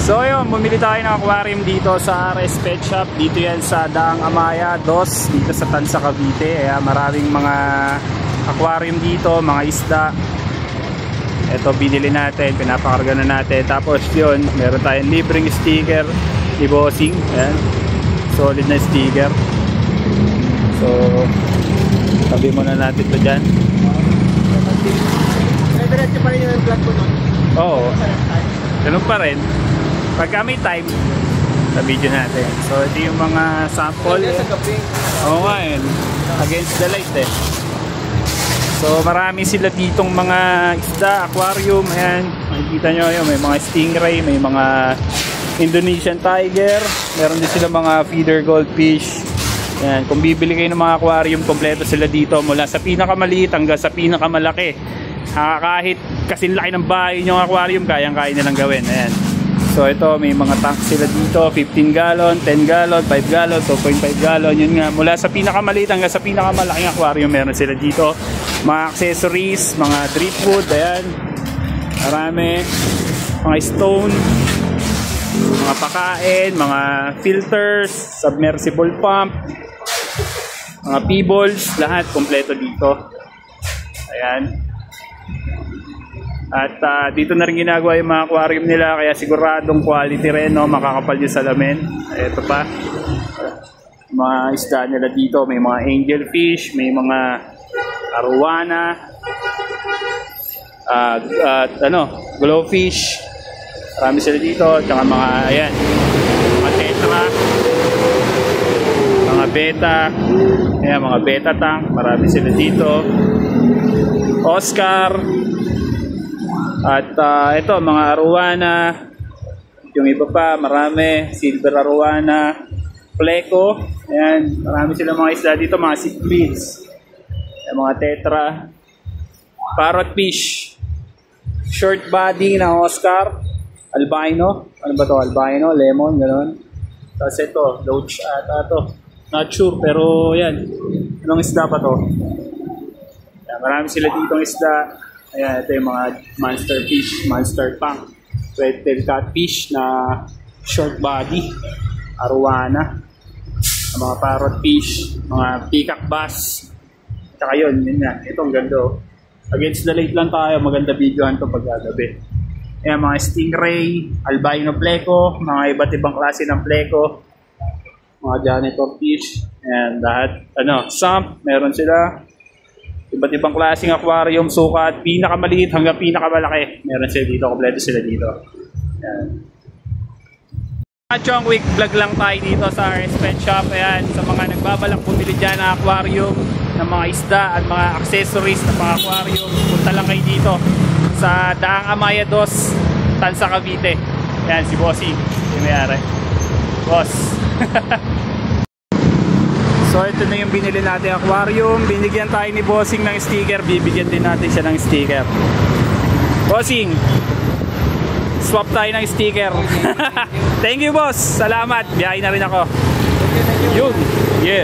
So yun, bumili tayo ng aquarium dito sa RS Pet Shop. Dito yan sa Daang Amaya 2, dito sa Tansa, Cavite. Maraming mga aquarium dito, mga isda. Ito binili natin, pinapakarga na natin. Tapos yun, meron tayong libreng sticker ni Bossing. Ayan, solid na sticker. So tabi muna natin ito dyan. Diretso pa rin yung vlog ko nun? Oo, ganun pa rin. Pagka may time, sa video natin. So ito yung mga sample. Oo nga yun, against the light eh. So marami sila ditong mga isda, aquarium. Ayan, makikita nyo yun, may mga stingray, may mga Indonesian tiger. Meron din sila mga feeder goldfish. Ayan, kung bibili kayo ng mga aquarium, kompleto sila dito mula sa pinakamaliit hanggang sa pinakamalaki. Kahit kasing laki ng bahay yung aquarium, kayang-kaya nilang gawin. Ayan. So ito, may mga tank sila dito, 15 gallon, 10 gallon, 5 gallon, 2.5 gallon. Yun nga, mula sa pinakamaliit hanggang sa pinakamalaking aquarium, meron sila dito. Mga accessories, mga driftwood, ayan. Marami. Mga stone, mga pakain, mga filters, submersible pump, mga pebbles, lahat kompleto dito. Ayan. At dito na rin ginagawa yung mga aquarium nila, kaya siguradong quality rin, no? Makakapal yung salamin. Ito pa, mga isda nila dito, may mga angelfish, may mga arowana, glowfish. Marami sila dito, tsaka mga, ayan, mga tetra, mga beta, ayan, mga beta tank, marami sila dito. Oscar. At ito, mga arowana. Yung iba pa, marami. Silver arowana. Pleco. Ayan, marami sila mga isda dito, mga cichlids. Ayan, mga tetra. Parrotfish. Short body ng Oscar. Albino. Ano ba to? Albino, lemon, gano'n. Tapos ito, loach ata to. Not sure, pero yan. Anong isda pa to? Ayan, marami sila ditong isda. Ayan, ito yung mga monster fish, monster pang, red-tail catfish na short body, arowana, mga parrot fish, mga peacock bass. Tsaka yun nga, itong ganda. Against the light lang tayo, maganda videohan to pagkagabi. Ayan, mga stingray, albino pleco, mga iba't ibang klase ng pleco, mga janitor fish, and lahat, sump, meron sila. Iba't ibang klaseng aquarium, sukat, pinakamaliit hanggang pinakamalaki. Meron sila dito, kompleto sila dito. Ayan. Chong week vlog lang tayo dito sa RS Pet Shop. Ayan, sa mga nagbabalak bumili dyan ng aquarium, ng mga isda at mga accessories ng mga aquarium, punta lang kayo dito sa Daang Amaya 2, Tansa, Cavite. Ayan, si Bossy, yung mayari. Boss. So ito na yung binili natin aquarium. Binigyan tayo ni Bossing ng sticker. Bibigyan din natin siya ng sticker. Bossing, swap tayo ng sticker. Thank you boss. Salamat. Biyahe na rin ako. Yun. Yeah.